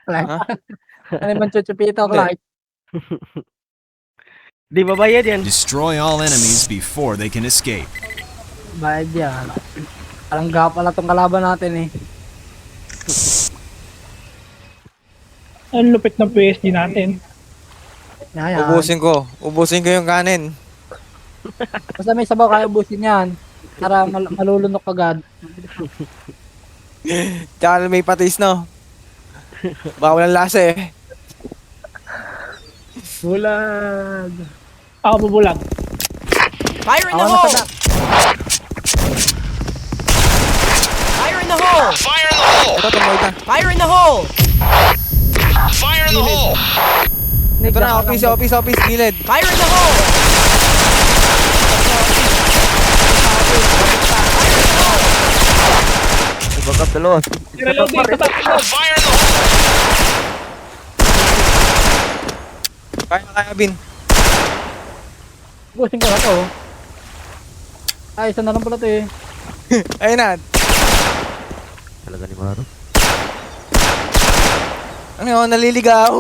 Clark. Ha? Ano naman chuchupito, Hindi. Clark? Di ba bayad yan? Destroy all enemies before they can escape. Bayad yan. Parang gapala tong kalaban natin eh. Ang lupit ng PSG natin. Yan. Ubusin ko yung kanin. Basta may sabaw kaya ubusin yan. Para malulunok agad. Tsaka may patis, no? Baka walang lasa eh. Bulag. Ako bubulag. Fire in the Ako hole! na Fire in the hole! Fire in the hole! Ito, tumoy ka. Fire in the hole! Fire in the hole! Ito na, office, gilid. Fire in the hole! Backup dalawa. Reloading sa top. Fire in the hole! Kaya, Bin. Ubusin ko na to. Ay, isa na lang pala to eh. Ayun na. Talaga ni Maro. Ano yun, naliligaw.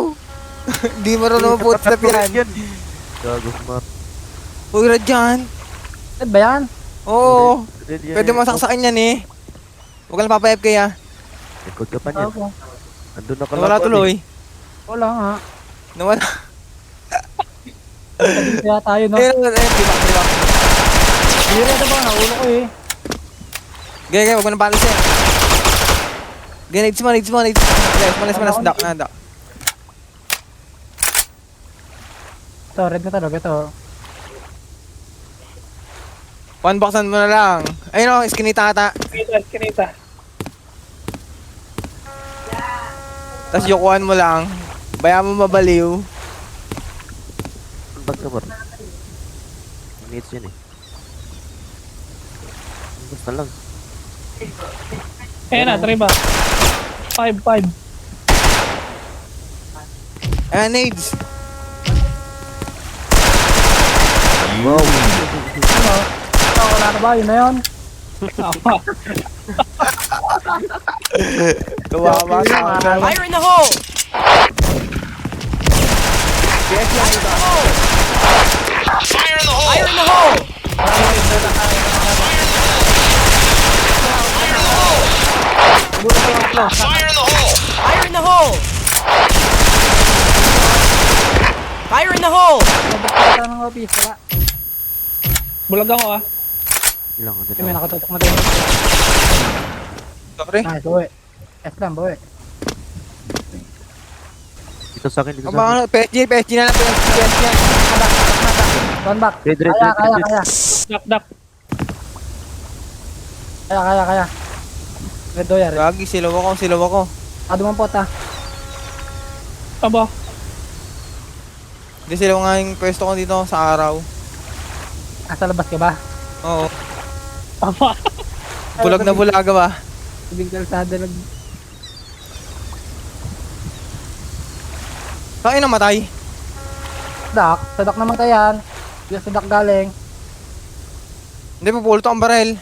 Di marunong footstep yan. Gago si Maro. Uy, red dyan. Red ba yan? Oo. Red yan Pwede eh. mo saksakin yan eh. Huwag ka lang papayap kaya. Record ka pa niya. Ako. Andun na ka Nawala tuloy. Wala nga. Nawala. Kaya tayo no. Ayun, diba. Hindi rin ba? Naulo ko eh. Gaya, huwag mo nang palis eh. Gaya, needs mo. Let's mo, nasa dock. Ito, red na talaga to. One boxan mo na lang. Ayun o, iskinita ata. Kinita. Tapos yukuhan mo lang. Baya mo mabaliw. Ang bag ka Maro. Minutes yan eh. Basta lang. Ayan na, try ba? 5-5. Ayan, nades. You win. Ano? Ito, wala na ba? Yun na yun. Kawawa ka. Fire in the hole! Fire in the hole! Fire in the hole! Fire in the hole! Fire in the hole! Fire in the hole! Nabukta ng office. Wala. Bulag ako ah. Ilang andun May na. nakatutok na din. Sorry. Nice, buwi. S lang, buwi. Dito sa akin, dito sa Aba, akin. PSG na lang. PSG yan. One back. Red. Kaya. Duck. Kaya. Red doya, red. Gagi, silaw ako. Dumampot ah. Aba. Hindi silaw nga yung pwesto ko dito sa araw. Sa labas ka ba? Oo. Aba. Bulag na bulaga ba? Ibig kalsada nag... Saan namatay? Dak. Sa dak naman tayan. Yung sa dak galing. Hindi, pupulto ang barel.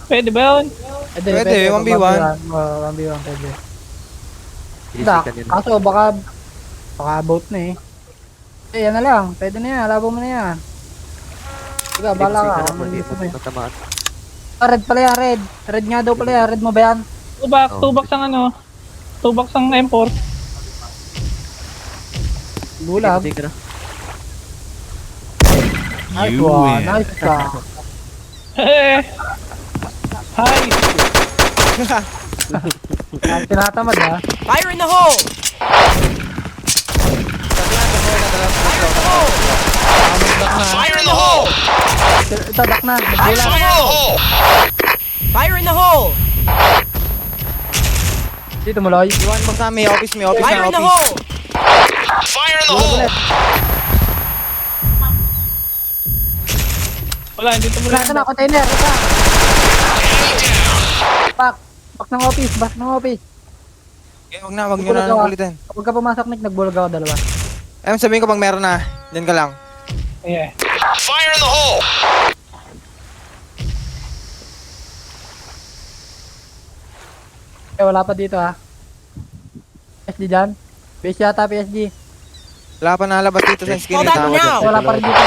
Pwede ba yun? Pwede, 1v1. 1v1 pwede. Pinisikan Dak. yan. Kaso baka boat na eh. Yan na lang. Pwede na yan. Labo mo na yan. Sige, bala ka. Ano gusto mo eh. Natamaan. Red pala yan, red. Red nga daw pala yan. Red mo ba yan? Two box ang ano. 2 box ang M4. Bulag. Sige na. Nice You one. win. Nice ka. Hi. Tinatamad ha. Fire in the hole! Fire in the hole! Ito, dak na. Fire in Nagbulag. the hole! Fire in the hole! Dito mo, Loy. Iwan mo sa may office. Fire in the hole! Fire in the hole! Wala, hindi ito Wala ka na, container. Ito. Back. Back ng office. Back ng office. Okay, wag nyo na nang kulitin. Huwag ka pumasok, Nick. Nagbulag ako dalawa. Sabihin ko pag meron na, dyan ka lang. Yeah. Fire in the hole! Eh, wala pa dito ha. PSG dyan. PSG yata, PSG. Wala pa nalabas dito sa skin. Hold on now. Wala pa rin dito.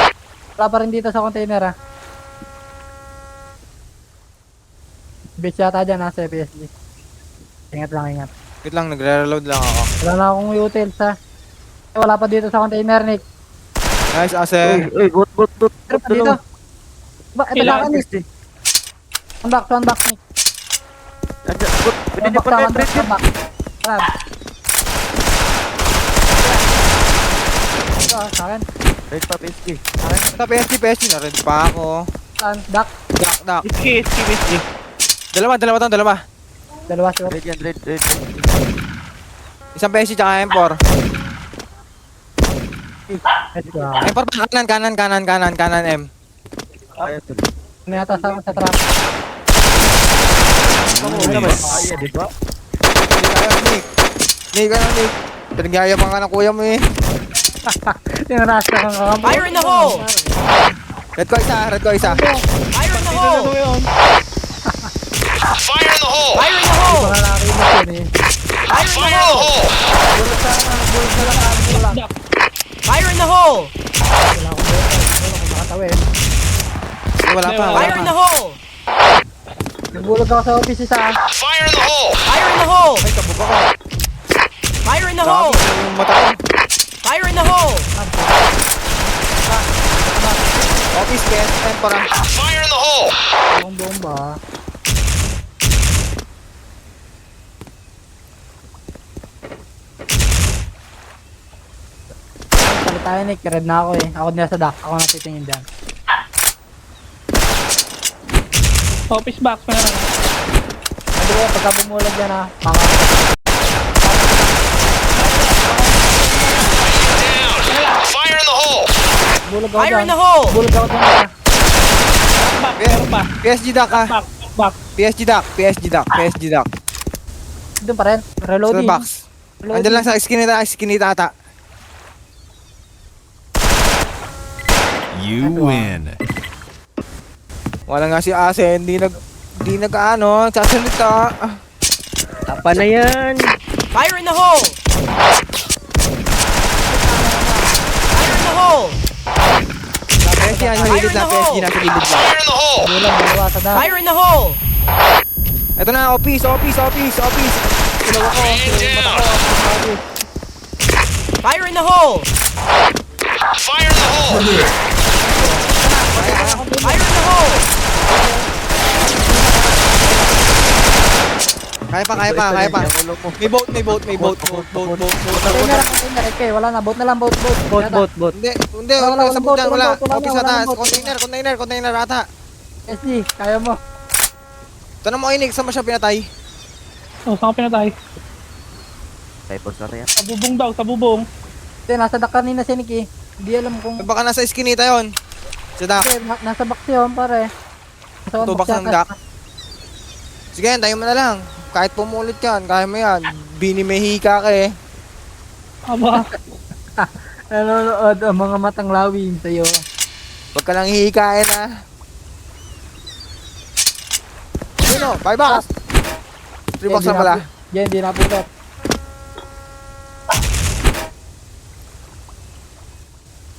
Wala pa rin dito sa container ah. PSG yata dyan, nasa PSG. Ingat lang, ingat. Wait lang, nagre-reload lang ako. Wala na akong utils ha. Wala pa dito sa container, Nick. Nice, Ase. Uy, bot. Pero pa dito. Ba, ito Kailangan lang, Nick. One back, Nick. Andiyan, bot. Pwede One niyo back, pa one back. Grab. Ito, sa akin. Right pa, PSG. Sa PSG na rin pa ako. Saan? Duck. Dak. PSG. Dalawa. Dalawa shot. Red yan, red. Isang PSG tsaka M4. Let's go. M4 pa, kanan M. Ayan, tol. Ano yata sa trap? Ayan, di ba? Nick, Pinagyayabang ka ng kuya mo eh. Yung rasta kang kakampo. Fire in the hole! Red ko isa. Fire in the hole! Fire in the hole! Fire in the hole! Baka nakakita yun eh. Fire in the Fire in the hole! hole! Bulog sa lang. Fire in the hole! Wala akong makatawid. Wala pa. Fire in the hole! Nagbulog ako sa office isa. Fire in the hole! Fire in the hole! Ay, kabuka ko. Fire in the hole! Yung mata ko. Fire in the hole! Office, PS, M4 ah. Fire in the hole! Ang bomba. Salit tayo Nick, red na ako eh. Ako nila sa dock, ako natitingin dyan. Office box na lang. Sabi ko, pagka bumulag dyan ah, mga Down! Fire in the hole! bulog ako Fire dyan. in the hole! Bulog ako dyan ah. Back, meron pa. PSG Duck ah. Back. PSG Duck. Doon pa rin, Sa reloading. box. Andyan lang sa skinita ata. You win. Wala nga si Ase, hindi nagsasalita. Tapa na yan. Fire in the hole! Fire in the hole! PSG, nasa gilid na, PSG, nasa gilid na. Fire in the hole! Bulang, dalawa sa dock. Fire in the hole! Ito na, office. Ilaw ako, Man down! Fire in the hole! Fire in the hole! Fire in the hole! Kaya pa. May boat. Container, okay, wala na, boat na lang, boat. Bot. Hindi, Wala, sa boat, boat wala, wala. wala, Office wala, ata, wala, container ata. SD, kaya mo. Tanong mo, Inig, saan mo siya pinatay? Oh, saan ka pinatay? Typos na yan. Sa bubong daw, sa bubong. Hindi, nasa dock kanina si Nicky. Hindi alam kung... Baka nasa skinita yon. Sa dock. Hindi, nasa box yun, pare. Nasa Two box ng dock. Sige, tayo mo na lang. Kahit pumulit yan, kaya mo yan. Bini Mexica ka eh. Aba, Nanonood ang mga matang lawin sa'yo. Huwag ka lang hihikain ah. Sino? 5 box? 3 box na pala. Yan, hindi napulot.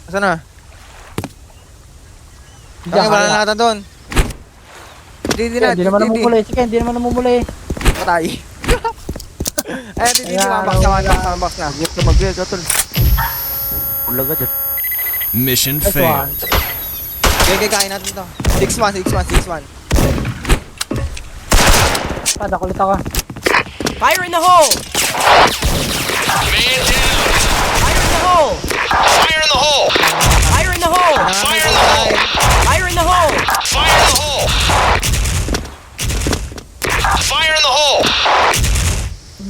Asan na? Okay, wala na natin doon. Hindi Hindi naman namumuli. Sige, hindi naman namumuli. Patay. Eh, hindi Ayan, mga box na. Mag-get na mag-get, tol. Ulag ka dyan. Mission That's failed. Okay, kain natin to. 6-1. Padak ulit ako. Fire in the hole! Man down! Fire in the hole! Fire in the hole! Fire in the hole! Fire in the hole! Fire in the hole! Fire in the hole! Fire in the hole!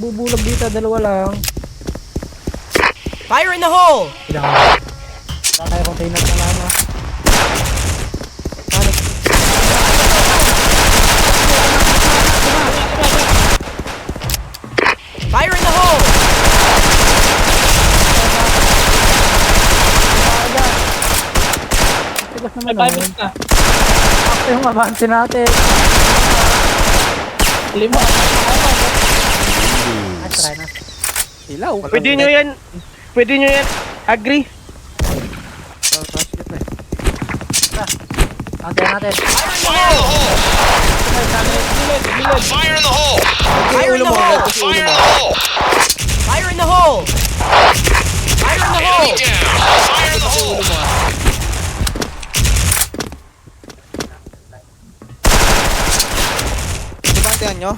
Bubulag dito, dalawa lang. Fire in the hole! Kailangan. Wala tayo container na lang ha. Fire in the hole! Tigas may naman 5 naman. na. Ito yung abante natin. 5. Nice try na. Hilaw. Pwede nyo yan. Pwede nyo yan. Agree. Antayin natin. Fire in the hole! Fire in the hole! Fire in the hole! Fire in the hole! Fire in the hole! Enemy down! Fire in the hole! Dibantayan nyo.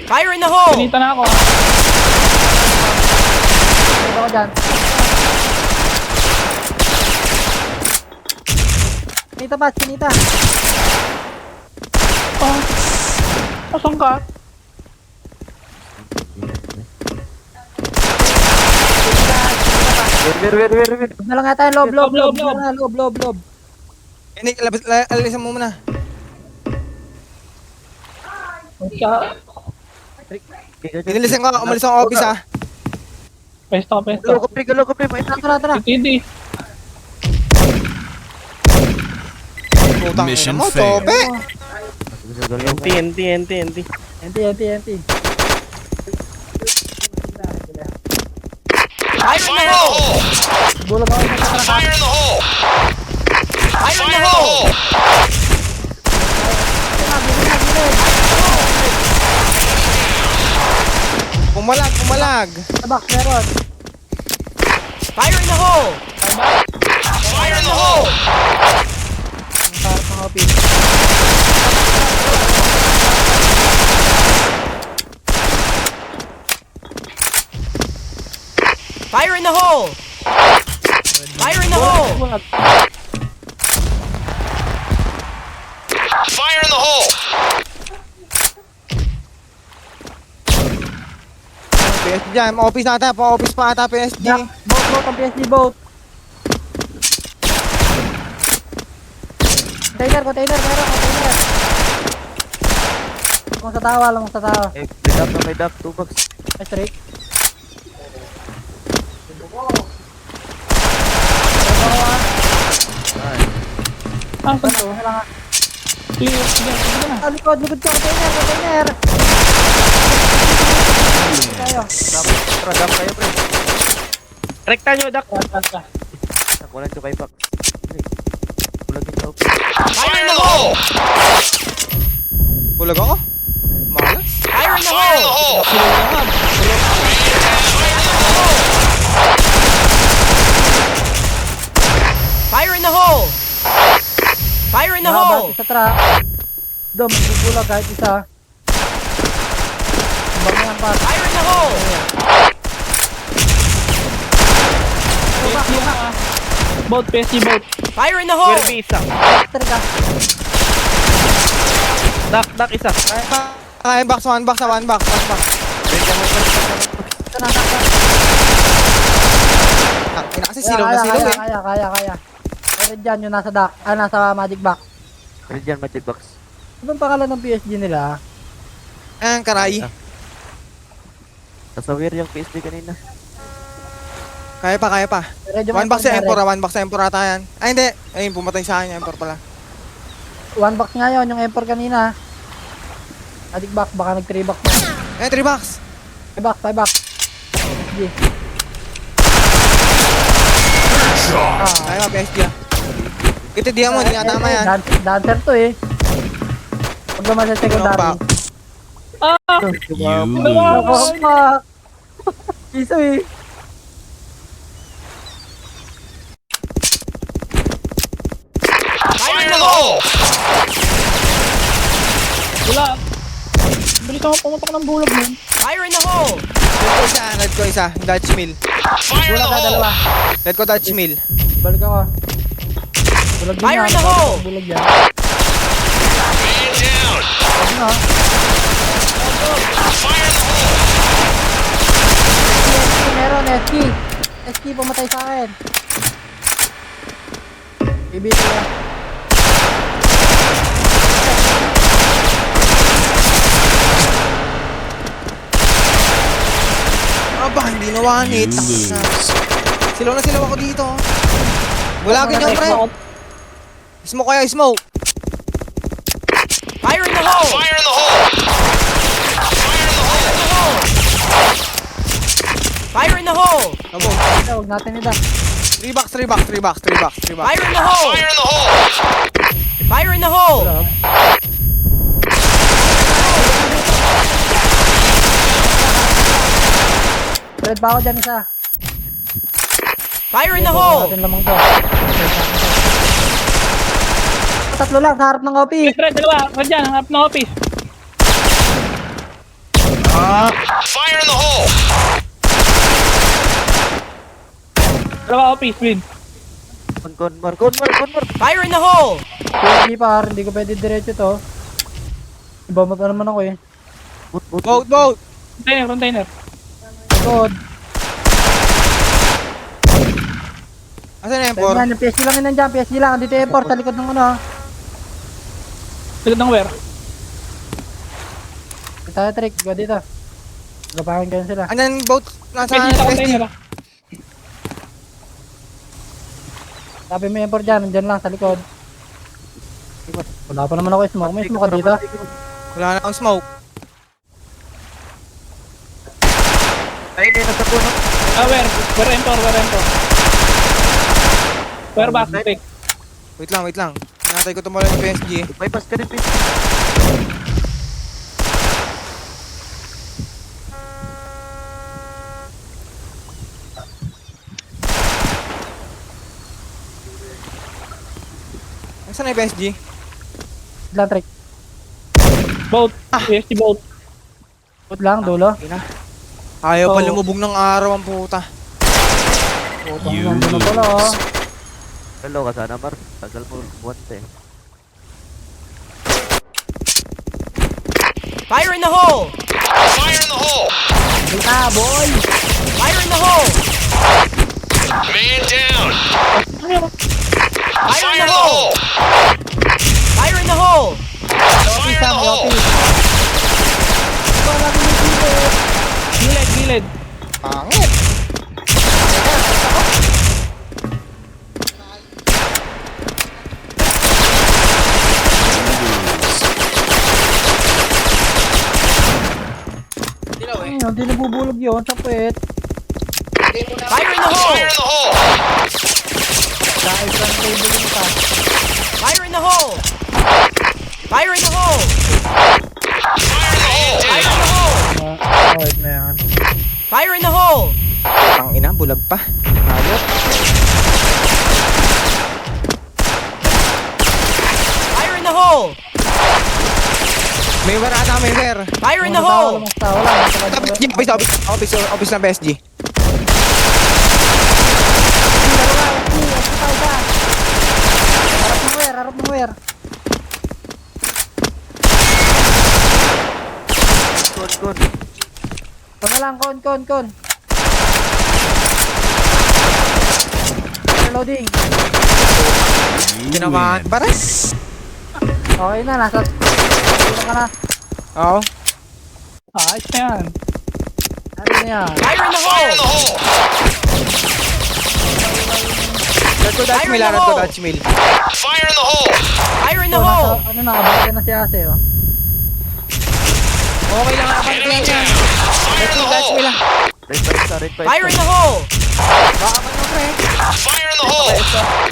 Fire in the hole! Pinita na ako. Dito ako dyan. Sinita pa, sinita. Oh. Asan ka? Wait. Huwag na lang nga tayo, loob. Loob. Loob. Ini, alisan mo muna. Sa... Inilisan ko, umalis ang office ha. Pesto. Galo ko pre. Tara. Hindi. Putang Mission ina mo, failed. tope. NT. Enti. Fire in the hole! Bulag ako yung mga Fire in the hole! Fire in Fire the in the hole! hole! Pumalag. Tabak, meron. Fire in the hole! Fire in the hole! Para pang office. Fire in the hole! Fire in the hole! Bulag. Fire in the hole! PSG dyan, office ata, pa-office pa ata PSG. Jack, boat, ang PSD boat. Container, meron, container. Alam mo sa tawa. May dap, 2 bucks. Ay, straight. Asan ka? Ano, kailangan. Sige na. Ah, likod ka, container. Tayo. Dap kayo pre. Rekta nyo, Dak. Basta. Nakulan ko kay Pax. Kulag nyo. Fire in the hole! Bulag ako? Malas? Fire in the Fire in the hole! hole! Fire in the hole! Fire in the Mahaba hole! isa tra. Do, magbubulag kahit isa. Bang yan pa. Fire in the hole! Boat, PSG boat. Fire in the hole! Werby isa. Straight ka. Dak isa. One box. Ito na. Ina kasi silaw na silaw eh. Kaya. Meron dyan yung nasa dock. Ah, nasa magic box. Regyan Magic Box. Ano bang pangalan ng PSG nila? Ang karay. Nasawir yung PSP kanina. Kaya pa. Medyo One box sa may Emperor, one box sa Emperor ata yan. Ay hindi, ayun pumatay sa akin yung Emperor pala. One box nga yun, yung M4 kanina. Magic box, baka nag 3 box na. Eh, 3 box. 5 box. PSG. Kaya pa PSG ah. Kita diyan mo, hindi nga tama yan. Dancer to eh. Pag naman sa secondary. You Ako lose. pa. Iso eh. Fire in the hole! Wala. Bilis ako pumatok ng bulag mo. Fire in the hole! Red ko isa, yung Dutch Mill. Fire in the Bulag ka hole! dalawa. Red ko Dutch Mill. Balik ako. Bulag din Fire yan. in the hole! Bulag yan. Man down! Ano? Fire in the hole! Meron, SK. SK pumatay sa akin. Ibig ko yan. Aba, hindi na one hit. You lose. Silaw na silaw ako dito. Bulagin nyo, pre. Smoke kaya, smoke. Fire in the hole! Fire in the hole! Fire in the hole! hole! Kabog. Huwag natin ida. 3 box, 3 box, 3 box, 3 box, 3 box. Fire in the hole! Fire in the hole! Fire in the hole! Wala. Red pa ako dyan isa. Fire in the Huwag hole! natin lamang to. Tatlo lang sa harap ng office. Red, dalawa. Red dyan, hanap ng office. Fire in the hole! Dalawa office, win. Mar. Fire in the hole! Hindi par, hindi ko pwede diretso to. Iba pa naman ako eh. Boat. Container. God. Asan na yung Yan, 4? yung PSG lang yun nandiyan. PSG lang. Dito yung port. Sa likod ng ano. Likod ng where? Dito tayo, Trick. Go dito. Gapangin kayo sila. Andan yung boat? Nasa Pwede sa PSG. container. Sabi mo yung port dyan. Nandyan lang sa likod. Wala pa naman ako yung smoke. May smoke ka dito. Wala na akong smoke. Ay, hindi nasa puno. Where? Where enter? Where back? Trick. Wait lang. Natay ko tumala yung PSG. Bypass ka din, please. Asan na yung PSG? Wait lang, Trick. Boat. PSG boat. Wait lang, dulo. Ayaw pa Oh. lumubog ng araw ang puta. Putang lang dulo pala oh. Hello ka sana, Mar. Tagal mo, buwante. Fire in the hole! Fire in the hole! Dita, boy! Fire in the hole! Man down! Fire in the hole! Fire in the hole! Fire in the hole! Gilid. Pangit! Ayun, hindi nabubulog yun sa puwet. Fire in the hole! Fire in the hole! Dahil front table yun ka. Fire in the hole! Fire in the hole! Fire in the hole! Fire in the hole! Alright na yan. Fire in the hole! Ang ina, bulag pa. Hayop. Fire in the hole! May wala ata, may where. Fire in the hole! Office ng PSG. Harap ng wear. Kon. Kon lang, kon. Reloading. Tinamaan. Baras! Okay na, nasa... Dito ka na. Oo. Ayos na yan. Ano na yan? Fire in the Fire in the hole! hole! Red ko Dutch Fire in mill, the red ko hole! Dutch mill. Fire in the hole! Fire in the Ito, hole! Ano na, abang na si Ase, oh. Okay lang, abang ko Enemy yan. down! Fire in the Dutch hole! mill ah. Right pa. Fire in the hole! Baka man mo pre. Fire in the hole!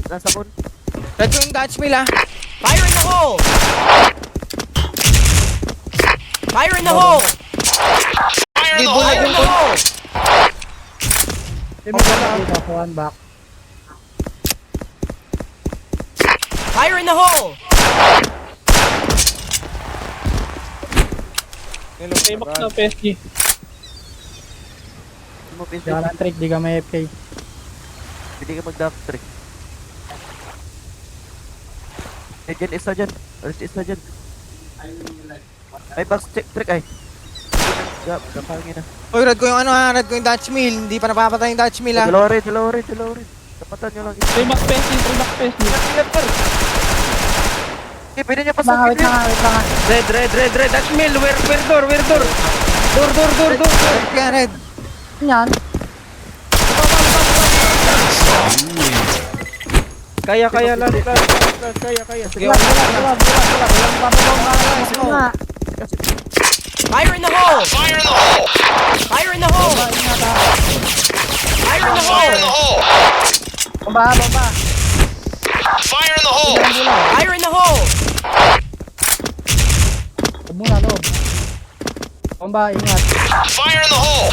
Nasa kun. Red ko yung Dutch mill ah. Fire in the hole! Fire in the hole! Fire in the Fire in hole! the hole! Hindi mo gano'n dito, one back. Fire in the hole! Payback na PSG. Mo, please. Kaya lang, Trick, di ka may FK. Hindi ka mag-dump trick. Dyan, isa dyan. Isa dyan. Ay, box trick ay. Kapangin na. Uy, red ko yung ano ha, red ko yung Dutch mill. Hindi pa napapatay yung Dutch mill ah. Dalawa rin. Tapatan nyo lang. Payback PSG. Ingat, par. Okay, pwede nyo Wait lang, pasok. wait lang. Red. That's mill. Where door? Door. Kaya red. Yan. Kaya, last. Kaya. Sige, Bulag. Walang bababong nga. Fire in the hole! Fire in the hole! Fire in the hole! Ingat ha. Bomba, bomba. Fire in the hole! Ang bula. Fire in the hole! Loob muna, loob. Bomba, ingat. Fire in the hole!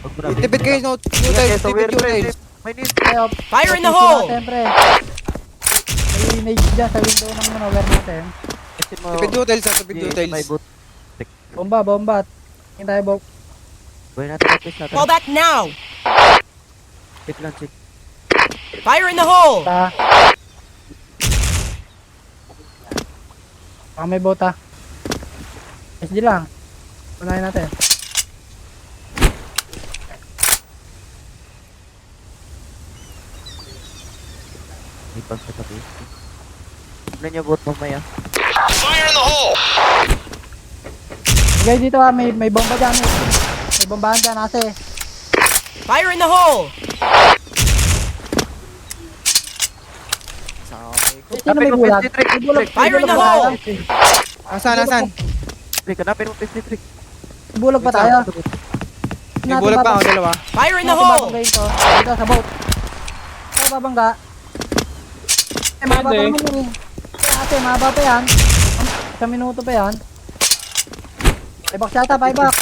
Huwag mo na. Tipid kayo, no, Ingat tiles, kayo sa tipid weird yung friend. tiles. May need. Tayo. Fire in the Safety hole! na, Siyempre. May image dyan sa window ng manover natin. Testin mo. Tipid yung tiles, tipid yung May tiles. boot. Bomba, bomba. Tingin tayo, Bok. Gawin natin at least natin. Fall back now! Check lang, check. Fire in the hole! Ta. Baka may bota. SD lang. Unahin natin. May pang sa tabi. Tignan niyo boot mamaya. Fire in the hole! Guys, dito may bomba dyan. May bombahan dyan, ase. Fire in the hole! Sino may bulag? Trick, May bulag. Fire in the May bulag hole! pa tayo. Asan, asan? Trick, hanapin mo pistol trick. May bulag pa tayo. May bulag pa ako, dalawa. Fire in the Natin hole! babanggain to. Dito sa boat. Ito babangga. Mababa Pwede. naman yun eh. Ate, mababa pa yan. Isang minuto pa yan. Ibak siya ata, ibak.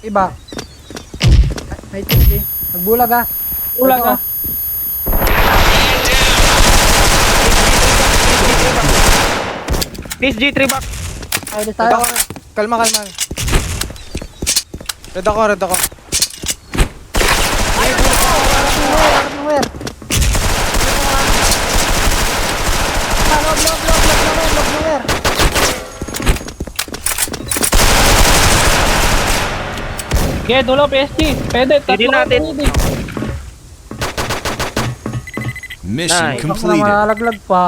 Ibak. May tips eh. Nagbulag ah. Bulag ah. PSG 3 back. Ay, dis Red tayo. ako. Kalma, kalma. Red ako, red ako. Harap ng wear. Lob ng wear. Okay, dulo PSG. Pwede, Hindi tatlo natin. pwede. Mission Nice. Baka na completed. malaglag pa.